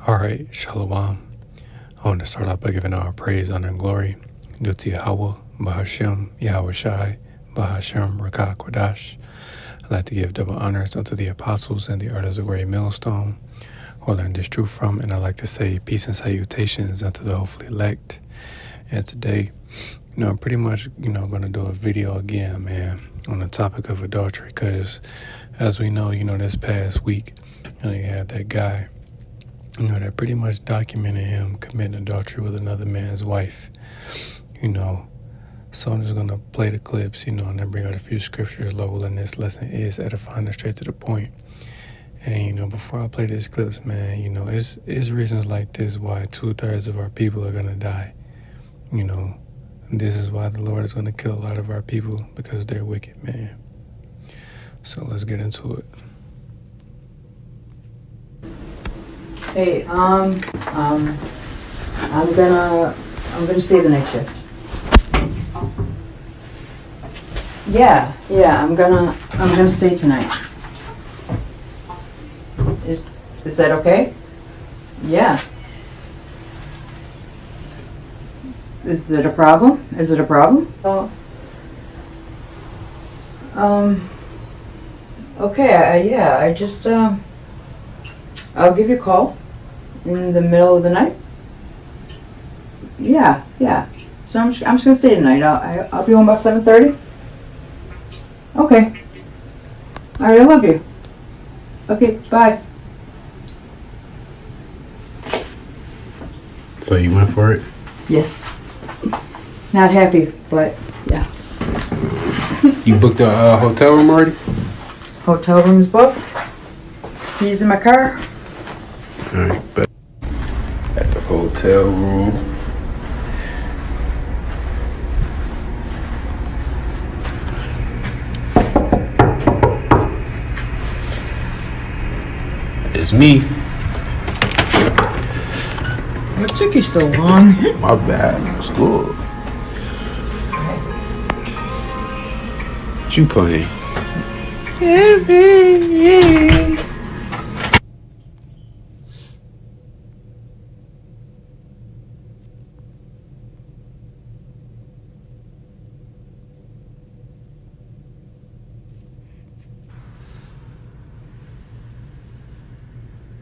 All right, Shalom. I want to start off by giving our praise, honor, and glory due to Yahweh, Bahashem, Yahweh Shai, Bahashem, Rakah Kodash. I'd like to give double honors unto the apostles and the elders of Great Millstone, who I learned this truth from, and I'd like to say peace and salutations unto the hopefully elect. And today, I'm pretty much, going to do a video again, man, on the topic of adultery, because as we know, this past week, you had that guy, that pretty much documented him committing adultery with another man's wife, So I'm just going to play the clips, and then bring out a few scriptures. Lowell in this lesson is edifying and straight to the point. And, before I play these clips, man, it's reasons like this why 2/3 of our people are going to die. This is why the Lord is going to kill a lot of our people, because they're wicked, man. So let's get into it. Hey, I'm gonna stay the night shift. Yeah, I'm gonna stay tonight. Is that okay? Yeah. Is it a problem? Okay, yeah, I just, I'll give you a call in the middle of the night. Yeah. So I'm just gonna stay tonight. I'll be home about 7:30. Okay. All right, I love you. Okay, bye. So you went for it? Yes. Not happy, but yeah. You booked a hotel room already? Hotel room's booked. Keys in my car. Alright, but at the hotel room. It's me. What took you so long? My bad. It's good. What you playing?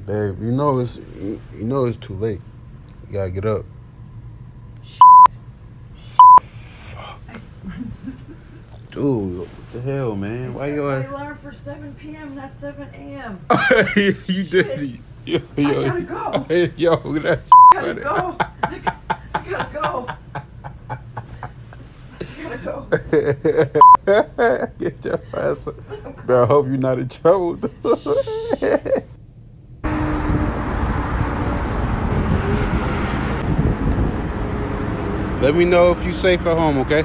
Babe, you know it's too late. You gotta get up. Dude, what the hell, man? Why you My alarm for 7 p.m., not 7 a.m. You did. Yo, I gotta go. Yo, that's Gotta go. I gotta go. Get your ass up. Bro, I hope you're not in trouble, dude. Let me know if you're safe at home, okay?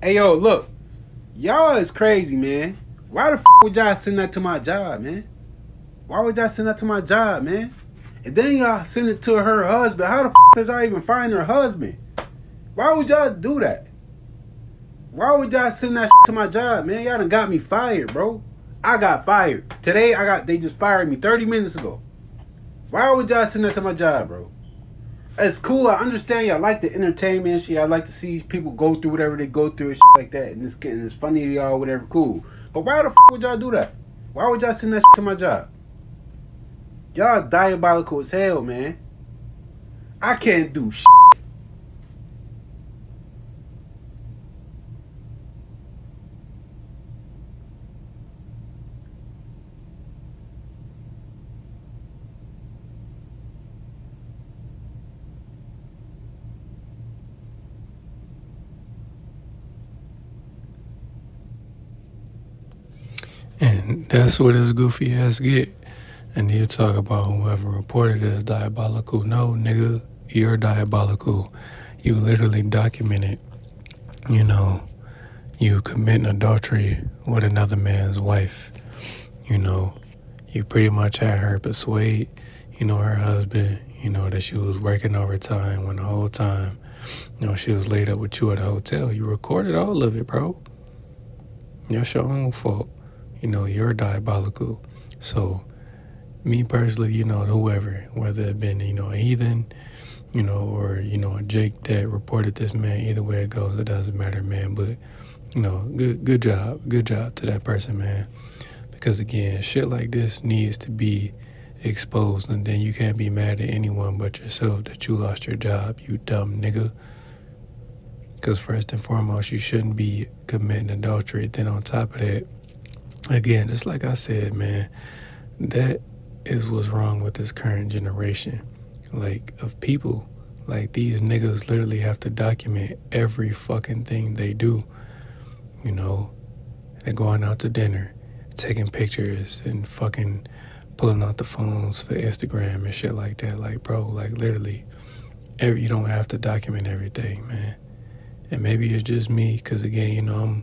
Hey, yo, look. Y'all is crazy, man. Why the would y'all send that to my job, man? Why would y'all send that to my job, man? And then y'all send it to her husband. How the does y'all even find her husband? Why would y'all do that? Why would y'all send that to my job, man? Y'all done got me fired, bro. I got fired. Today, they just fired me 30 minutes ago. Why would y'all send that to my job, bro? It's cool. I understand y'all like the entertainment shit. Y'all like to see people go through whatever they go through and shit like that. And it's funny to y'all, whatever, cool. But why the would y'all do that? Why would y'all send that to my job? Y'all diabolical as hell, man. I can't do shit. And that's what his goofy ass get. And you talk about whoever reported it as diabolical. No, nigga, you're diabolical. You literally documented, you committing adultery with another man's wife. You pretty much had her persuade, her husband, that she was working overtime when the whole time, she was laid up with you at a hotel. You recorded all of it, bro. That's your own fault. You're diabolical. So, me personally, whoever, whether it been, a heathen, or, a Jake that reported this, man, either way it goes, it doesn't matter, man. But, good job. Good job to that person, man. Because, again, shit like this needs to be exposed, and then you can't be mad at anyone but yourself that you lost your job, you dumb nigga. Because first and foremost, you shouldn't be committing adultery. Then on top of that, again, just like I said, man, that is what's wrong with this current generation, like, of people. Like, these niggas literally have to document every fucking thing they do. They're going out to dinner, taking pictures, and fucking pulling out the phones for Instagram and shit like that. Like, bro, like, literally, you don't have to document everything, man. And maybe it's just me, because, again, I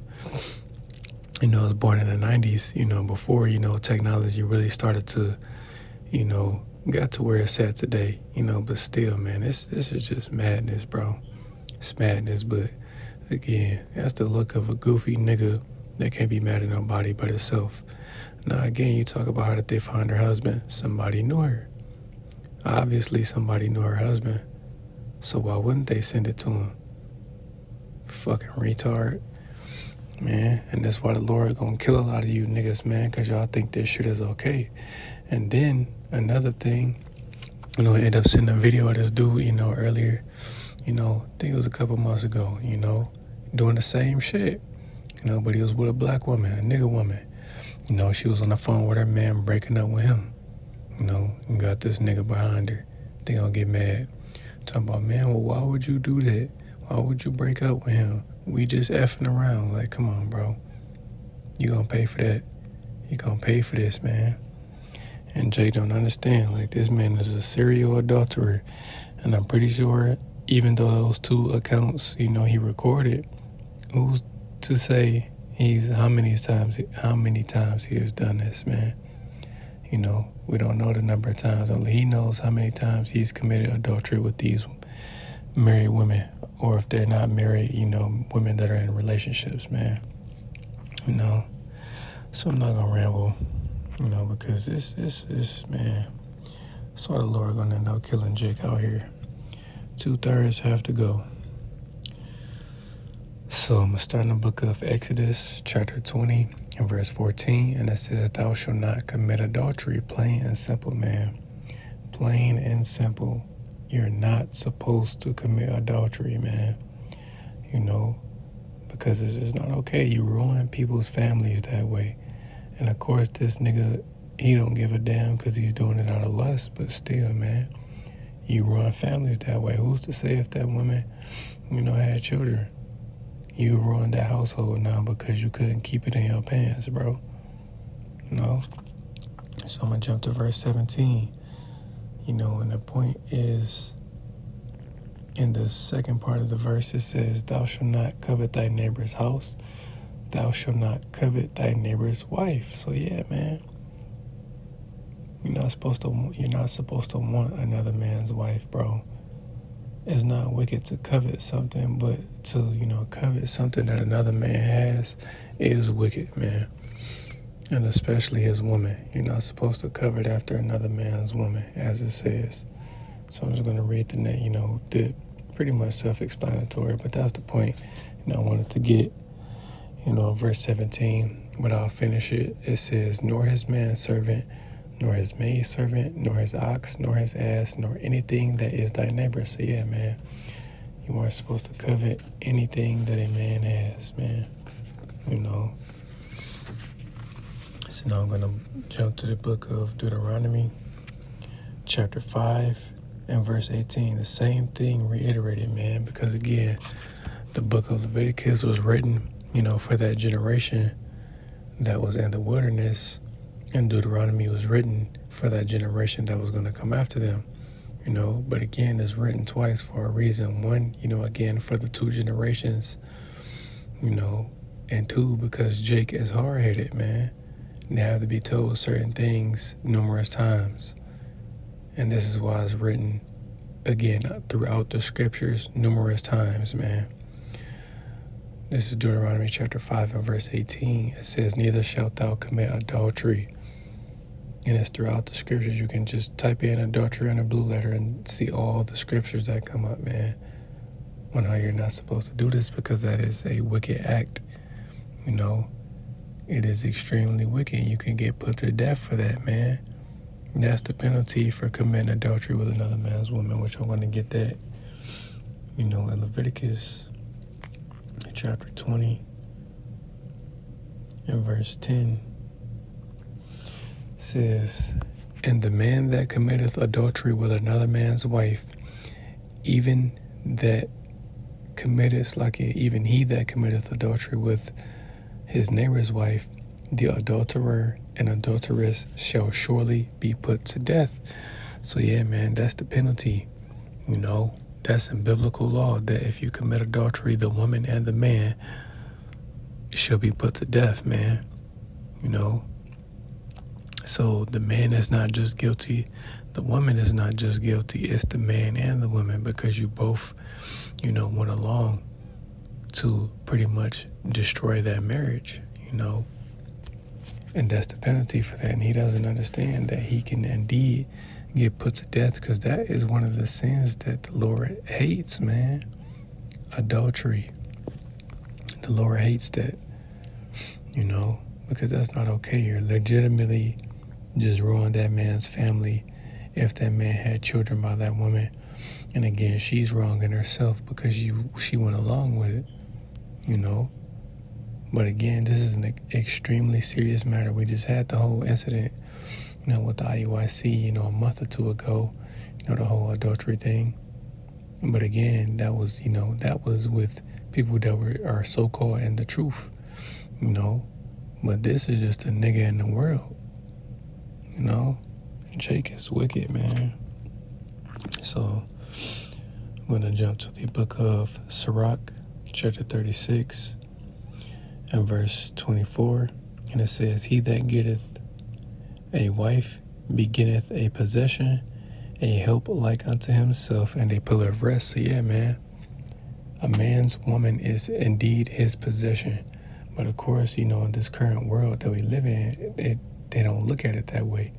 was born in the 90s, before, technology really started to, got to where it's at today, but still, man, this is just madness, bro. It's madness, but, again, that's the look of a goofy nigga that can't be mad at nobody but himself. Now, again, you talk about how did they find her husband? Somebody knew her. Obviously, somebody knew her husband. So why wouldn't they send it to him? Fucking retard. Man, and that's why the Lord gonna kill a lot of you niggas, man, because y'all think this shit is okay. And then, another thing, I ended up sending a video of this dude, earlier, I think it was a couple months ago, doing the same shit, but he was with a black woman, a nigga woman. She was on the phone with her man breaking up with him, and got this nigga behind her. They gonna get mad. Talking about, man, well, why would you do that? Why would you break up with him? We just effing around. Like, come on, bro. You gonna pay for that. You gonna pay for this, man. And Jay don't understand. Like, this man is a serial adulterer. And I'm pretty sure, even though those 2 accounts, he recorded, who's to say how many times he has done this, man? We don't know the number of times. Only he knows how many times he's committed adultery with these married women, or if they're not married, women that are in relationships, man. So I'm not gonna ramble, because this man, that's why the Lord gonna end up killing Jake out here. 2/3 have to go. So I'm gonna start in the book of Exodus, chapter 20, and verse 14, and it says, "Thou shalt not commit adultery." Plain and simple, man. Plain and simple. You're not supposed to commit adultery, man. Because it's just not okay. You ruin people's families that way. And of course, this nigga, he don't give a damn because he's doing it out of lust, but still, man, you ruin families that way. Who's to say if that woman, had children? You ruined that household now because you couldn't keep it in your pants, bro. So I'm going to jump to verse 17. And the point is, in the second part of the verse, it says, "Thou shalt not covet thy neighbor's house. Thou shalt not covet thy neighbor's wife." So yeah, man, you're not supposed to want another man's wife, bro. It's not wicked to covet something, but to, covet something that another man has is wicked, man. And especially his woman. You're not supposed to covet after another man's woman, as it says. So I'm just going to read the net, the pretty much self-explanatory, but that's the point, I wanted to get, verse 17, but I'll finish it. It says, "Nor his manservant, nor his maidservant, nor his ox, nor his ass, nor anything that is thy neighbor." So yeah, man, you aren't supposed to covet anything that a man has, man, So now I'm going to jump to the book of Deuteronomy, chapter 5, and verse 18. The same thing reiterated, man, because again, the book of Leviticus was written, for that generation that was in the wilderness, and Deuteronomy was written for that generation that was going to come after them, but again, it's written twice for a reason. One, again, for the 2 generations, and 2, because Jake is hard-headed, man. They have to be told certain things numerous times. And this is why it's written, again, throughout the scriptures numerous times, man. This is Deuteronomy chapter 5 and verse 18. It says, neither shalt thou commit adultery. And it's throughout the scriptures. You can just type in adultery in a blue letter and see all the scriptures that come up, man, on how you're not supposed to do this, because that is a wicked act. You know, it is extremely wicked. You can get put to death for that, man. That's the penalty for committing adultery with another man's woman, which I'm going to get that, you know, in Leviticus chapter 20 and verse 10 says, and the man that committeth adultery with another man's wife, even that committeth, even he that committeth adultery with his neighbor's wife, the adulterer and adulteress shall surely be put to death. So yeah, man, that's the penalty. You know, that's in biblical law, that if you commit adultery, the woman and the man shall be put to death, man. You know, so the man is not just guilty, the woman is not just guilty, it's the man and the woman, because you both, you know, went along to pretty much destroy that marriage, you know. And that's the penalty for that. And he doesn't understand that he can indeed get put to death, because that is one of the sins that the Lord hates, man. Adultery. The Lord hates that, you know, because that's not okay. You're legitimately just ruined that man's family if that man had children by that woman. And again, she's wrong in herself because she went along with it, you know. But again, this is an extremely serious matter. We just had the whole incident, you know, with the IUIC, you know, a month or two ago, you know, the whole adultery thing. But again, that was, you know, that was with people that are so-called in the truth, you know. But this is just a nigga in the world, you know. Jake is wicked, man. So I'm going to jump to the book of Sirach, chapter 36. And verse 24, and it says, he that getteth a wife begetteth a possession, a help like unto himself, and a pillar of rest. So yeah, man, a man's woman is indeed his possession. But of course, you know, in this current world that we live in, they don't look at it that way,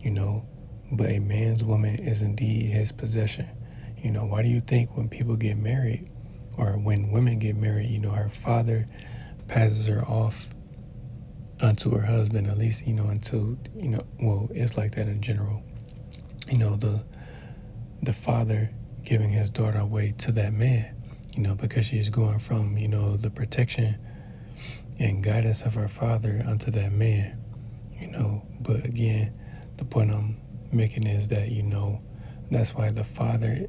you know. But a man's woman is indeed his possession. You know, why do you think when people get married, or when women get married, you know, her father passes her off unto her husband, at least, you know, until, you know, well, it's like that in general. You know, the father giving his daughter away to that man, you know, because she's going from, you know, the protection and guidance of her father unto that man, you know. But again, the point I'm making is that, you know, that's why the father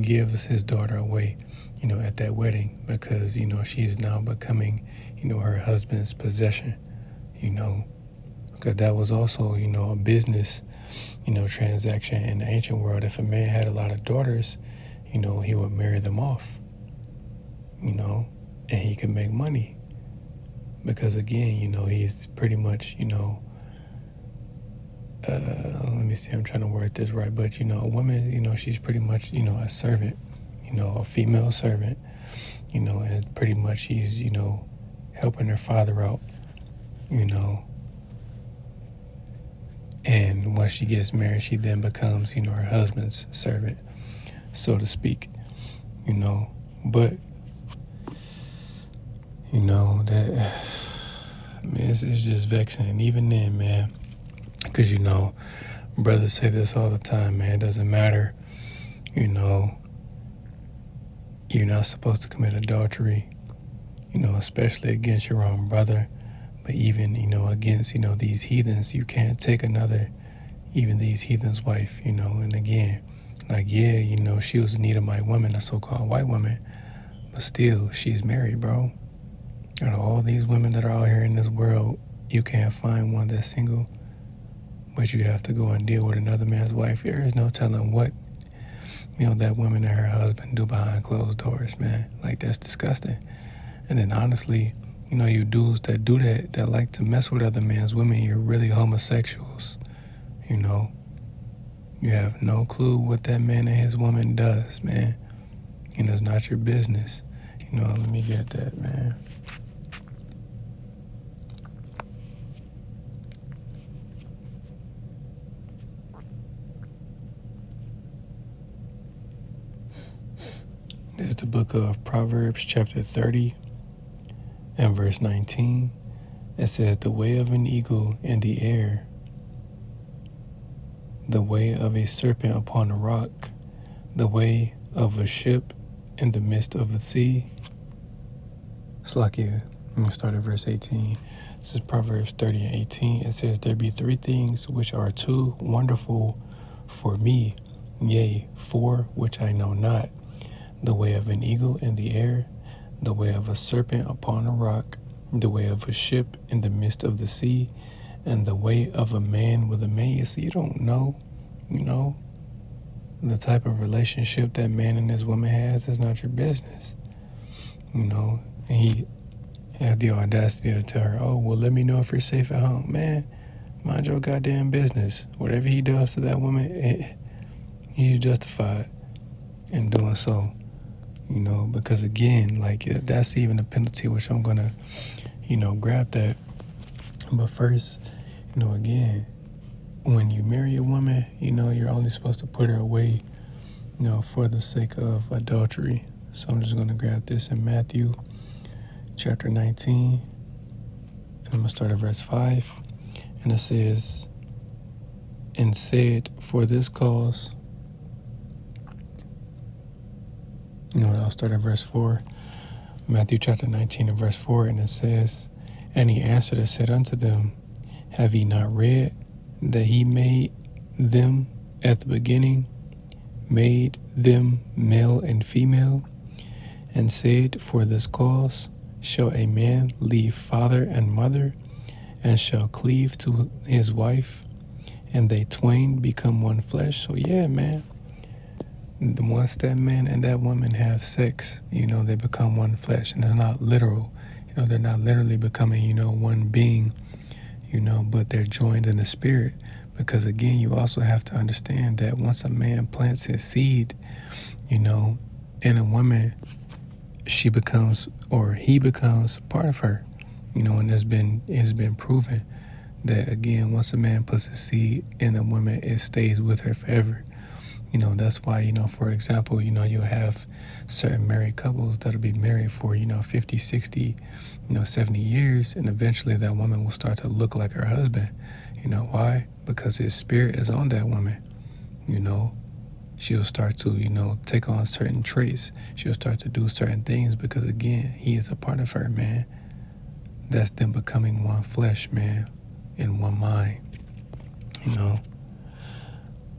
gives his daughter away, you know, at that wedding, because, you know, she's now becoming, you know, her husband's possession, you know, because that was also, you know, a business, you know, transaction in the ancient world. If a man had a lot of daughters, you know, he would marry them off, you know, and he could make money, because again, you know, he's pretty much, you know, let me see, I'm trying to word this right, but, you know, a woman, you know, she's pretty much, you know, a servant, you know, a female servant, you know, and pretty much she's, you know, helping her father out, you know. And once she gets married, she then becomes, you know, her husband's servant, so to speak, you know. But, you know, that, I mean, it's just vexing. And even then, man, because, you know, brothers say this all the time, man, it doesn't matter, you know, you're not supposed to commit adultery, you know, especially against your own brother. But even, you know, against, you know, these heathens, you can't take even these heathens' wife, you know. And again, like, yeah, you know, she was an Edomite woman, a so-called white woman, but still, she's married, bro. Out of all these women that are out here in this world, you can't find one that's single, but you have to go and deal with another man's wife. There is no telling what, you know, that woman and her husband do behind closed doors, man. Like, that's disgusting. And then honestly, you know, you dudes that do that like to mess with other men's women, you're really homosexuals, you know. You have no clue what that man and his woman does, man. And it's not your business. You Let me get that, man. This is the book of Proverbs, chapter 30 and verse 19. It says, the way of an eagle in the air, the way of a serpent upon a rock, the way of a ship in the midst of the sea. Slakia, let me start at verse 18. This is Proverbs 30 and 18. It says, there be three things which are too wonderful for me, yea, four which I know not. The way of an eagle in the air, the way of a serpent upon a rock, the way of a ship in the midst of the sea, and the way of a man with a maid. So you don't know, the type of relationship that man and this woman has is not your business. And he has the audacity to tell her, oh, well, let me know if you're safe at home. Man, mind your goddamn business. Whatever he does to that woman, he's justified in doing so. Because again, that's even a penalty, which I'm gonna, grab that. But first, again, when you marry a woman, you're only supposed to put her away, for the sake of adultery. So I'm just gonna grab this in Matthew chapter 19, and I'm gonna start at verse 5, and it says, and said, for this cause. I'll start at verse 4. Matthew chapter 19 and verse 4, and it says, and he answered and said unto them, have ye not read that he made them at the beginning, made them male and female, and said, for this cause shall a man leave father and mother, and shall cleave to his wife, and they twain become one flesh. So yeah, man. Once that man and that woman have sex, they become one flesh. And it's not literal. They're not literally becoming, one being, but they're joined in the spirit. Because again, you also have to understand that once a man plants his seed, in a woman, she becomes, or he becomes part of her. And it's been proven that again, once a man puts his seed in a woman, it stays with her forever. That's why, for example, you'll have certain married couples that'll be married for, 50, 60, 70 years. And eventually that woman will start to look like her husband. Why? Because his spirit is on that woman. She'll start to, take on certain traits. She'll start to do certain things because, again, he is a part of her, man. That's them becoming one flesh, man, in one mind.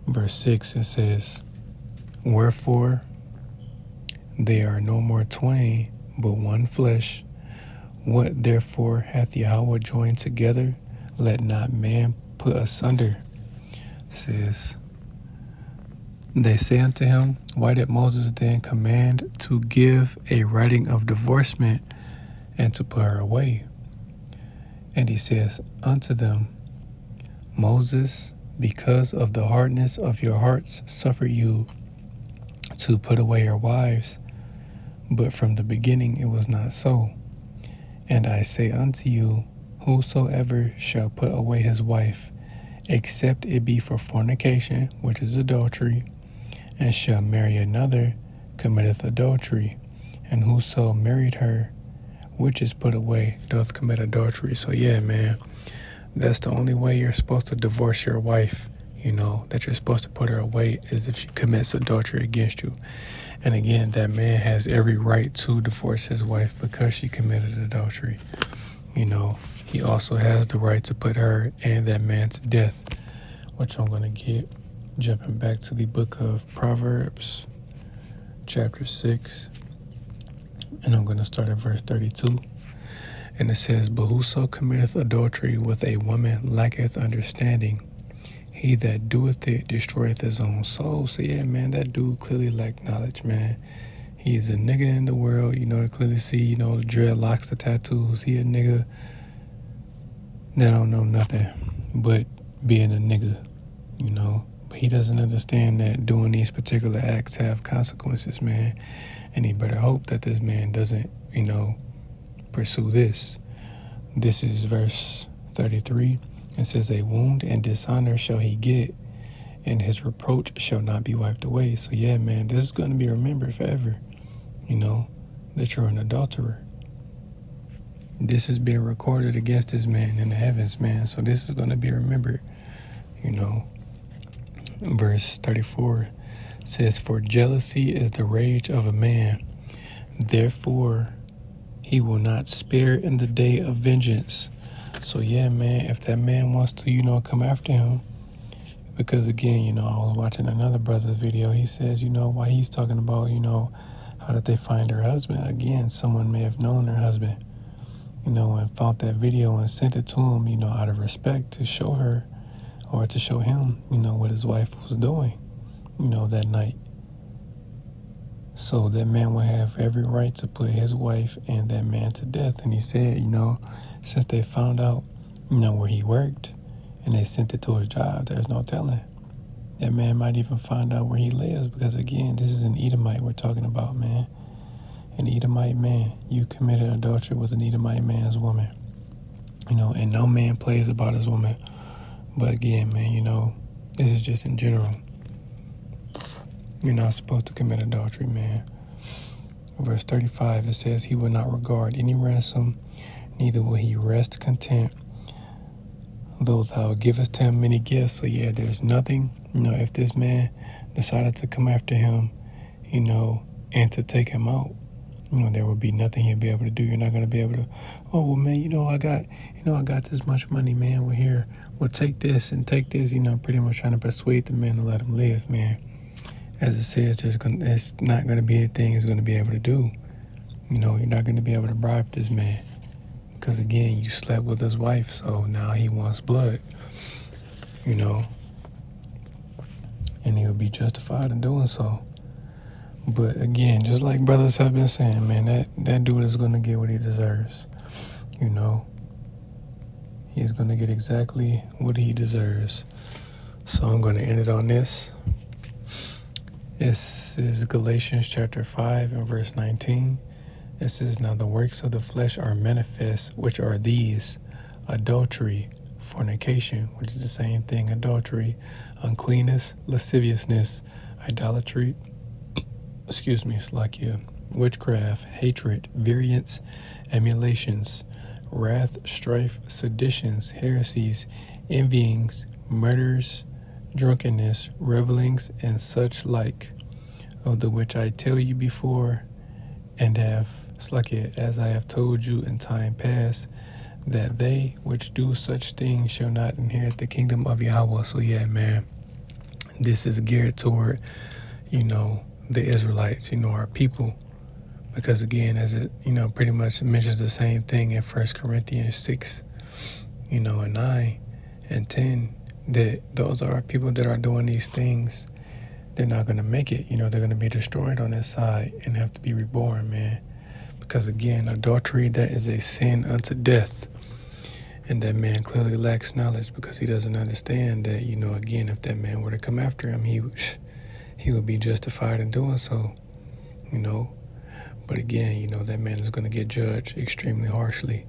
Verse 6, it says, wherefore they are no more twain, but one flesh. What therefore hath Yahweh joined together? Let not man put asunder. It says, they say unto him, why did Moses then command to give a writing of divorcement and to put her away? And he says unto them, Moses, because of the hardness of your hearts, suffer you to put away your wives. But from the beginning it was not so. And I say unto you, whosoever shall put away his wife, except it be for fornication, which is adultery, and shall marry another, committeth adultery. And whoso married her, which is put away, doth commit adultery. So yeah, man. That's the only way you're supposed to divorce your wife, that you're supposed to put her away, is if she commits adultery against you. And again, that man has every right to divorce his wife because she committed adultery. He also has the right to put her and that man to death, which I'm going to get jumping back to the book of Proverbs, chapter 6, and I'm going to start at verse 32. And it says, but whoso committeth adultery with a woman lacketh understanding. He that doeth it destroyeth his own soul. So yeah, man, that dude clearly lacked knowledge, man. He's a nigga in the world, clearly see, the dreadlocks, the tattoos. He a nigga that don't know nothing but being a nigga, But he doesn't understand that doing these particular acts have consequences, man. And he better hope that this man doesn't, pursue this. This is verse 33. It says, a wound and dishonor shall he get, and his reproach shall not be wiped away. So yeah, man, this is going to be remembered forever, that you're an adulterer. This is being recorded against this man in the heavens, man. So this is going to be remembered, Verse 34 says, for jealousy is the rage of a man. Therefore, he will not spare in the day of vengeance. So yeah, man, if that man wants to, come after him, because again, I was watching another brother's video. He says, while he's talking about, how did they find her husband? Again, someone may have known her husband, and found that video and sent it to him, out of respect to show her or to show him, what his wife was doing, that night. So that man would have every right to put his wife and that man to death. And he said, since they found out, where he worked and they sent it to his job, there's no telling. That man might even find out where he lives because, again, this is an Edomite we're talking about, man. An Edomite man. You committed adultery with an Edomite man's woman. And no man plays about his woman. But again, man, this is just in general. You're not supposed to commit adultery, man. Verse 35, it says, he will not regard any ransom, neither will he rest content, though thou givest him many gifts. So yeah, there's nothing, if this man decided to come after him, and to take him out, there would be nothing he'll be able to do. You're not going to be able to, oh, well, man, I got this much money, man. We're here. We'll take this and take this, pretty much trying to persuade the man to let him live, man. As it says, it's not going to be anything he's going to be able to do. You're not going to be able to bribe this man. Because, again, you slept with his wife, so now he wants blood, and he'll be justified in doing so. But, again, just like brothers have been saying, man, that dude is going to get what he deserves, He's going to get exactly what he deserves. So I'm going to end it on this. This is Galatians chapter 5 and verse 19. It says, now the works of the flesh are manifest, which are these: adultery, fornication, which is the same thing, adultery, uncleanness, lasciviousness, idolatry, witchcraft, hatred, variance, emulations, wrath, strife, seditions, heresies, envyings, murders, drunkenness, revelings, and such like, of the which I tell you before, and as I have told you in time past, that they which do such things shall not inherit the kingdom of Yahweh. So yeah, man, this is geared toward, the Israelites, our people. Because again, as it, pretty much mentions the same thing in 1 Corinthians 6, and 9 and 10, that those are people that are doing these things. They're not going to make it. They're going to be destroyed on this side and have to be reborn, man. Because again, adultery, that is a sin unto death. And that man clearly lacks knowledge because he doesn't understand that, again, if that man were to come after him, he would be justified in doing so, But again, that man is going to get judged extremely harshly,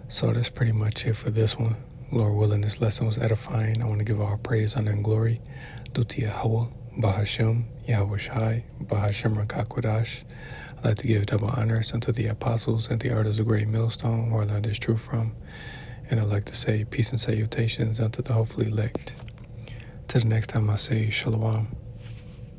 So that's pretty much it for this one. Lord willing, this lesson was edifying. I want to give all praise, honor, and glory due to Yahweh, Bahashem, Yahweh Shai, Bahashem Rakakwadash. I'd like to give double honors unto the apostles and the elders of Great Millstone, where I learned this truth from. And I'd like to say peace and salutations unto the hopefully elect. Till the next time I say Shalom.